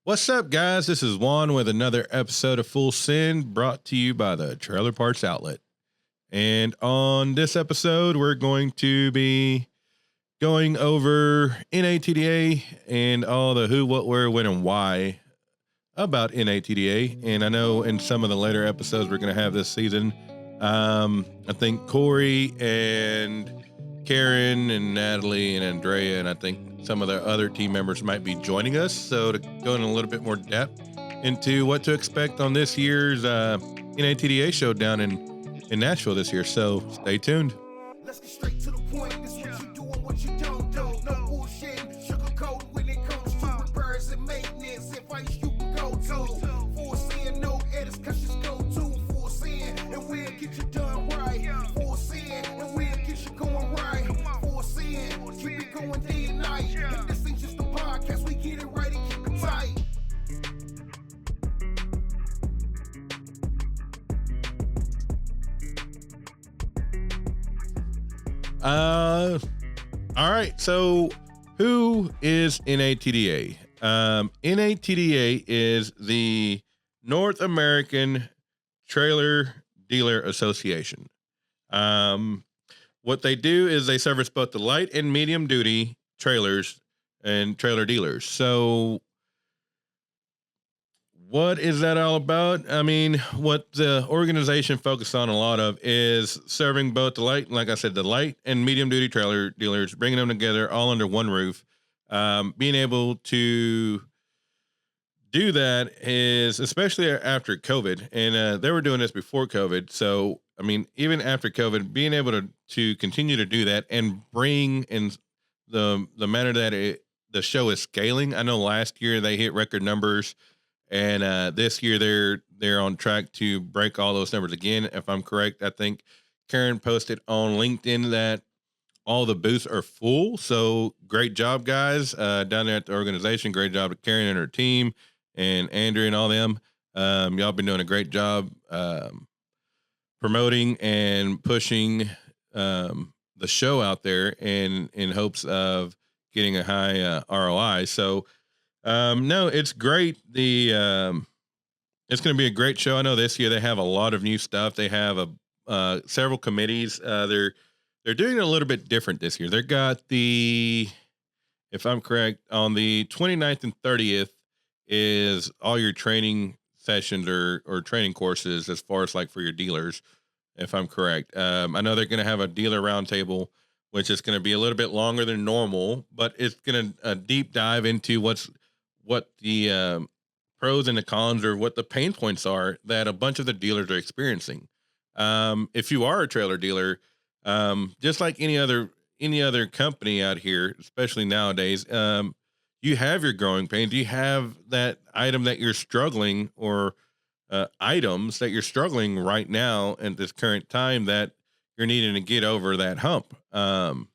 What's up, guys? This is Juan with another episode of Full Send brought to you by the Trailer Parts Outlet. And on this episode, we're going to be going over NATDA and all the who, what, where, when, and why about NATDA. And I know in some of the later episodes we're going to have this season, I think Corey and Karen and Natalie and Andrea, and I think some of the other team members might be joining us. So to go in a little bit more depth into what to expect on this year's NATDA show down in Nashville this year. So stay tuned. Let's get straight to the point. This what you do and what you don't do. No bullshit, sugarcoat when it comes to repairs and maintenance. Advice you can go to. Full sin, no edits, cause just go to full sin. And we'll get you done right. Full sin, and we'll get you going right. Full sin, keep it going day and night. And this ain't just a podcast, we get it right and keep it tight. All right. So who is NATDA? NATDA is the North American Trailer Dealer Association. What they do is they service both the light and medium duty trailers and trailer dealers. So what is that all about? I mean, what the organization focuses on a lot of is serving both the light, like I said, the light and medium duty trailer dealers, bringing them together all under one roof. Being able to do that is, especially after COVID, and they were doing this before COVID. So, I mean, even after COVID, being able to continue to do that and bring in the manner that the show is scaling. I know last year they hit record numbers. And this year they're on track to break all those numbers again. If I'm correct, I think Karen posted on LinkedIn that all the booths are full. So great job, guys, down there at the organization. Great job to Karen and her team and Andrew and all them. Y'all been doing a great job promoting and pushing the show out there in hopes of getting a high ROI. So no, it's great. It's going to be a great show. I know this year they have a lot of new stuff. They have several committees. They're doing it a little bit different this year. They've got if I'm correct, on the 29th and 30th is all your training sessions or training courses as far as like for your dealers, if I'm correct. I know they're going to have a dealer roundtable, which is going to be a little bit longer than normal, but it's going to deep dive into what the pros and the cons or what the pain points are that a bunch of the dealers are experiencing. If you are a trailer dealer, just like any other company out here, especially nowadays, you have your growing pains. You have that item that you're struggling or items that you're struggling right now at this current time that you're needing to get over that hump. And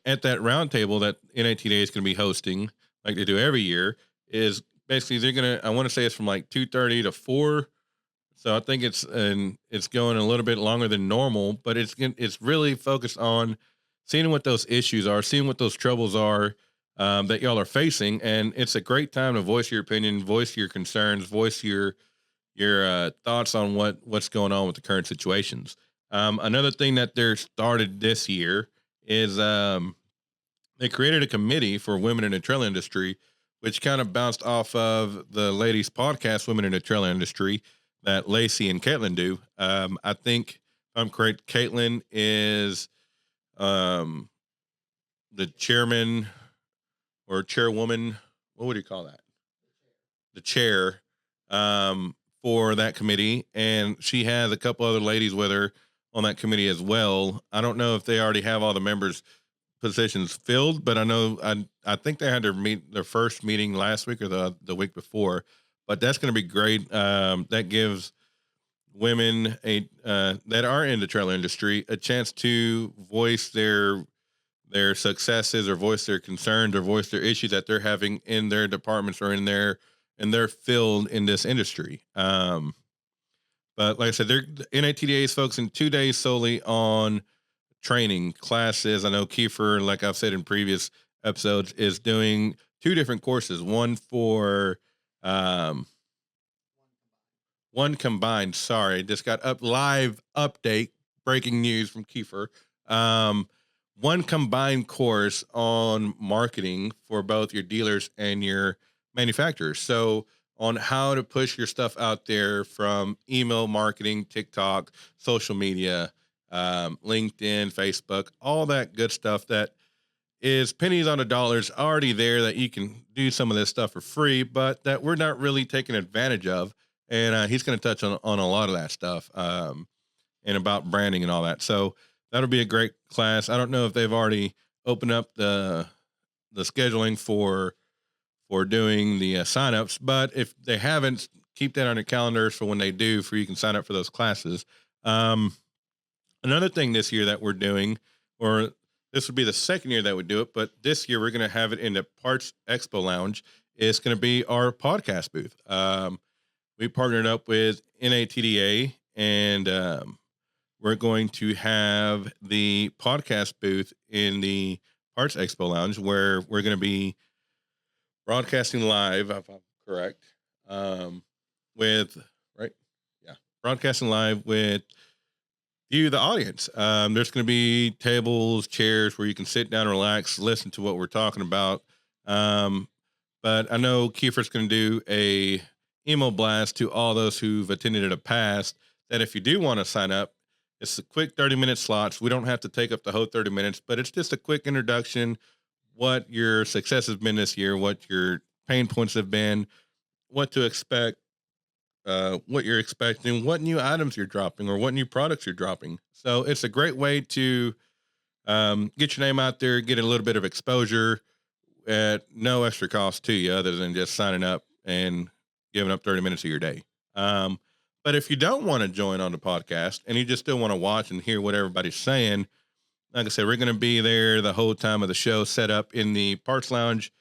at that roundtable that NATDA is going to be hosting, like they do every year, is basically they're gonna. I want to say it's from like 2:30 to 4. So I think it's going a little bit longer than normal, but it's really focused on seeing what those issues are, seeing what those troubles are that y'all are facing, and it's a great time to voice your opinion, voice your concerns, voice your thoughts on what's going on with the current situations. Another thing that they're started this year is they created a committee for women in the trailer industry, which kind of bounced off of the ladies' podcast, Women in the Trailer Industry, that Lacey and Caitlin do. I think, if I'm correct, Caitlin is the chairman or chairwoman. What would you call that? The chair for that committee. And she has a couple other ladies with her on that committee as well. I don't know if they already have all the members' positions filled, but I know I think they had their first meeting last week or the week before. But that's going to be great. That gives women that are in the trailer industry a chance to voice their successes or voice their concerns or voice their issues that they're having in their departments or in their field in this industry. But like I said, NATDA is focusing 2 days solely on training classes. I know Kiefer, like I've said in previous episodes, is doing two different courses. One for um, one combined. Sorry, just got up live update. Breaking news from Kiefer. Um, One combined course on marketing for both your dealers and your manufacturers. So on how to push your stuff out there from email marketing, TikTok, social media, LinkedIn, Facebook, all that good stuff that is pennies on the dollars already there that you can do some of this stuff for free, but that we're not really taking advantage of. And he's going to touch on a lot of that stuff and about branding and all that. So that'll be a great class. I don't know if they've already opened up the scheduling for doing the signups, but if they haven't, keep that on your calendars for when they do, for you can sign up for those classes. Um, Another thing this year that we're doing, or this would be the second year that we do it, but this year we're going to have it in the Parts Expo Lounge. It's going to be our podcast booth. We partnered up with NATDA, and we're going to have the podcast booth in the Parts Expo Lounge, where we're going to be broadcasting live, if I'm correct, with, right? Yeah, broadcasting live with you, the audience. There's going to be tables, chairs where you can sit down, relax, listen to what we're talking about. But I know Kiefer's going to do a email blast to all those who've attended in the past, that if you do want to sign up, it's a quick 30-minute slots. We don't have to take up the whole 30 minutes, but it's just a quick introduction, what your success has been this year, what your pain points have been, what to expect, what you're expecting, what new items you're dropping, or what new products you're dropping. So it's a great way to get your name out there, get a little bit of exposure at no extra cost to you, other than just signing up and giving up 30 minutes of your day. But if you don't want to join on the podcast and you just still want to watch and hear what everybody's saying, like I said, we're going to be there the whole time of the show, set up in the Parts Lounge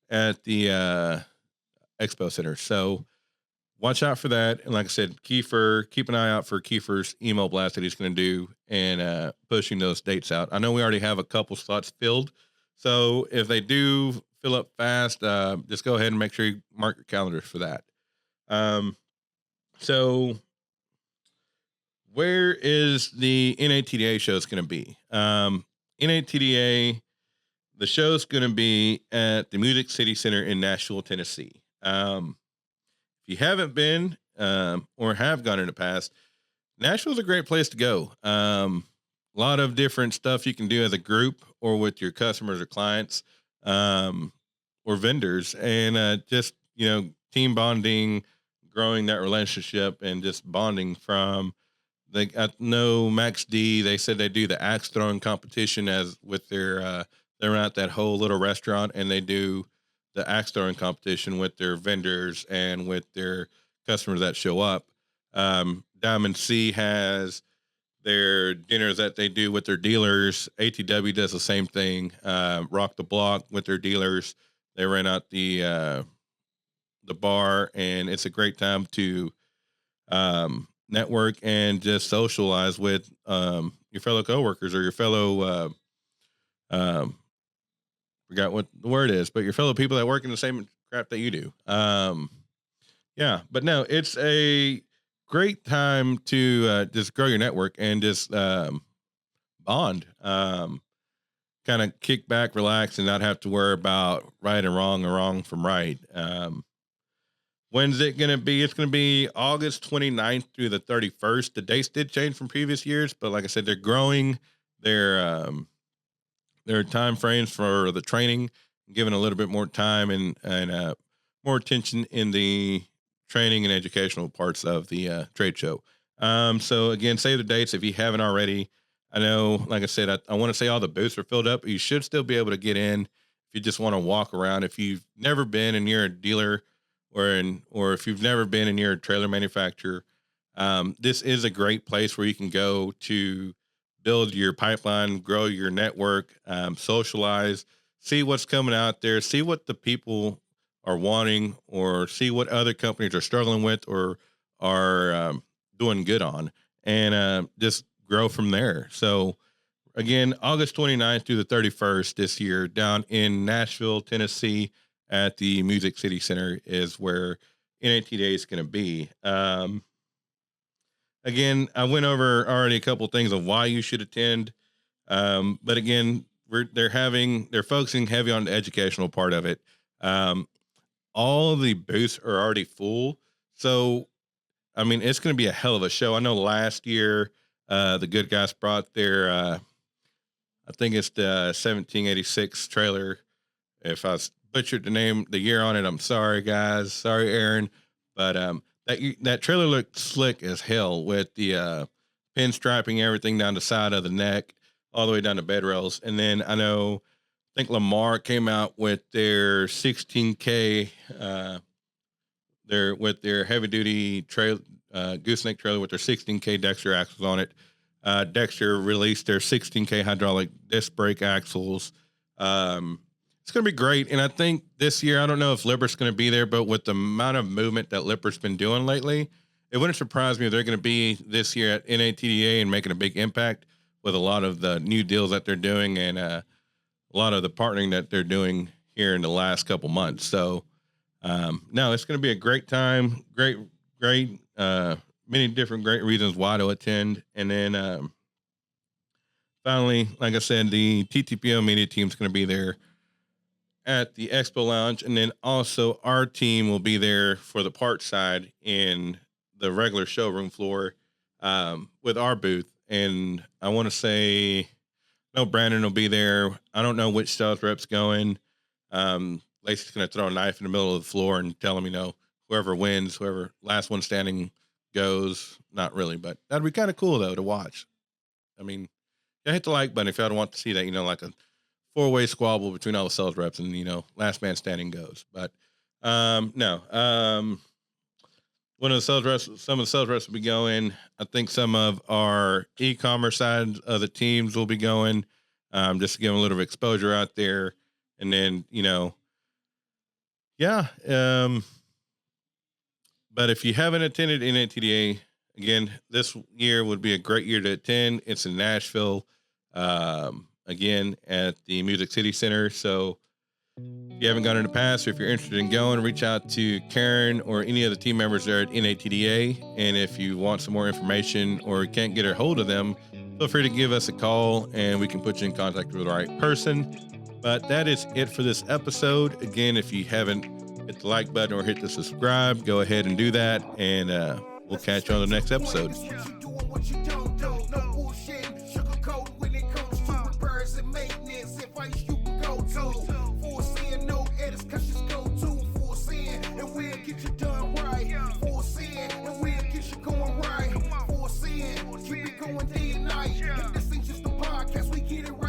at the Expo Center. So watch out for that. And like I said, Kiefer, keep an eye out for Kiefer's email blast that he's going to do, and pushing those dates out. I know we already have a couple slots filled. So if they do fill up fast, just go ahead and make sure you mark your calendars for that. So where is the NATDA show is going to be? NATDA, the show's going to be at the Music City Center in Nashville, Tennessee. If you haven't been or have gone in the past, Nashville's a great place to go. A lot of different stuff you can do as a group or with your customers or clients, or vendors, and just, team bonding, growing that relationship, and just bonding from I know Max D, they said they do the axe throwing competition as with their, they're at that whole little restaurant, and they do the axe throwing competition with their vendors and with their customers that show up. Diamond C has their dinners that they do with their dealers. ATW does the same thing. Rock the Block with their dealers. They rent out the bar, and it's a great time to network and just socialize with your fellow coworkers, or your fellow forgot what the word is, but your fellow people that work in the same crap that you do. Yeah, but no, it's a great time to just grow your network and just bond, kind of kick back, relax, and not have to worry about right and wrong or wrong from right. When's it going to be? It's going to be August 29th through the 31st. The dates did change from previous years, but like I said, they're growing their time frames for the training, giving a little bit more time and more attention in the training and educational parts of the trade show. So again, save the dates if you haven't already. I know, like I said, I want to say all the booths are filled up, but you should still be able to get in if you just want to walk around. If you've never been and you're a dealer, or if you've never been and you're a trailer manufacturer, this is a great place where you can go to build your pipeline, grow your network, socialize, see what's coming out there, see what the people are wanting, or see what other companies are struggling with or are doing good on, and just grow from there. So again, August 29th through the 31st this year, down in Nashville, Tennessee, at the Music City Center is where NATDA is going to be. Again, I went over already a couple things of why you should attend. But again, they're focusing heavy on the educational part of it. Um, all of the booths are already full. So, I mean, it's going to be a hell of a show. I know last year, the good guys brought their, I think it's the 1786 trailer. If I butchered the year on it, I'm sorry, guys. Sorry, Aaron. But that trailer looked slick as hell with the pinstriping everything down the side of the neck, all the way down to bed rails. And then I think Lamar came out with their 16K, their heavy duty gooseneck trailer with their 16K Dexter axles on it. Dexter released their 16K hydraulic disc brake axles. It's going to be great. And I think this year, I don't know if Lippert's going to be there, but with the amount of movement that Lippert's been doing lately, it wouldn't surprise me if they're going to be this year at NATDA and making a big impact with a lot of the new deals that they're doing and a lot of the partnering that they're doing here in the last couple months. So, no, it's going to be a great time. Great, many different great reasons why to attend. And then finally, like I said, the TTPO media team is going to be there at the Expo Lounge. And then also our team will be there for the parts side in the regular showroom floor with our booth. And I want to say, no, Brandon will be there. I don't know which sales rep's going. Lacey's going to throw a knife in the middle of the floor and tell him, whoever wins, whoever last one standing goes. Not really, but that'd be kind of cool though to watch. I mean, hit the like button if y'all want to see that, like a 4-way squabble between all the sales reps and, last man standing goes. But no. Some of the sales reps will be going. I think some of our e-commerce side of the teams will be going, just to give them a little exposure out there. And then, yeah. But if you haven't attended NATDA, again, this year would be a great year to attend. It's in Nashville, again, at the Music City Center. So if you haven't gone in the past, or if you're interested in going, reach out to Karen or any of the team members there at NATDA. And if you want some more information or can't get a hold of them, feel free to give us a call and we can put you in contact with the right person. But that is it for this episode. Again, if you haven't hit the like button or hit the subscribe, go ahead and do that. And we'll catch you on the next episode. Keep it going day and night. This ain't just a podcast, we get it right.